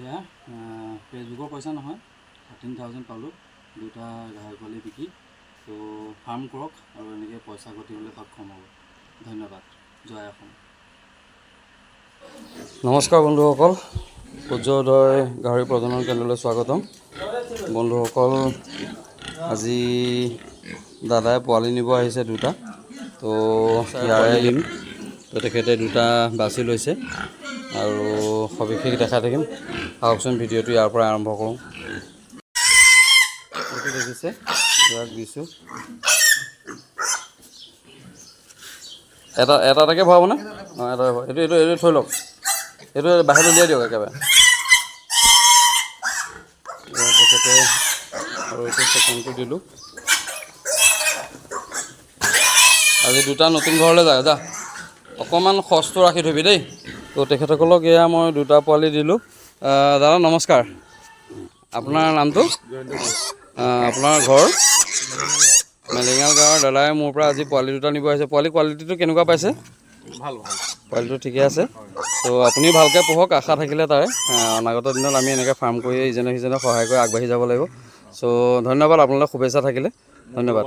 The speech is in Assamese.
এয়া ফেচবুকৰ পইচা নহয়, 13,000 পালোঁ দুটা গাহৰি পোৱালি বিকি। তো ফাৰ্ম কৰক আৰু এনেকৈ পইচা ঘটিবলৈ সক্ষম হ'ব। ধন্যবাদ। জয় অসম। নমস্কাৰ বন্ধুসকল, সূৰ্যোদয় গাহৰি প্ৰজনন কেন্দ্ৰলৈ স্বাগতম। বন্ধুসকল, আজি দাদাই পোৱালি নিব আহিছে দুটা, তো ইয়াৰে দিম। তো তেখেতে দুটা বাছি লৈছে আৰু সবিশেষ দেখাই থাকিম। আহকচোন ভিডিঅ'টো ইয়াৰ পৰা আৰম্ভ কৰোঁ। এইটো দেখিছে, ইয়াক দিছোঁ এটাকে ভৰাবনে? অঁ, এটা এইটো থৈ লওক, এইটো বাহিৰত উলিয়াই দিয়ক একেবাৰে। তেখেতে আৰু এইটো চেকেণ্ডটো দিলোঁ। আজি দুটা নতুন ঘৰলৈ যায় যা, অকণমান খৰচটো ৰাখি থবি দেই। তো তেখেতসকলক এয়া মই দুটা পোৱালি দিলোঁ। দাদা নমস্কাৰ, আপোনাৰ নামটো? আপোনাৰ ঘৰ মেলিঙাল গাঁৱৰ দাদাই মোৰ পৰা আজি পোৱালি দুটা নিব আহিছে। পোৱালি কোৱালিটিটো কেনেকুৱা পাইছে? ভাল। পোৱালিটো ঠিকে আছে। তো আপুনি ভালকৈ পোহক, আশা থাকিলে তাৰে। অনাগত দিনত আমি এনেকৈ ফাৰ্ম কৰি ইজনে সিজনক সহায় কৰি আগবাঢ়ি যাব লাগিব। চ' ধন্যবাদ, আপোনালৈ শুভেচ্ছা থাকিলে। ধন্যবাদ।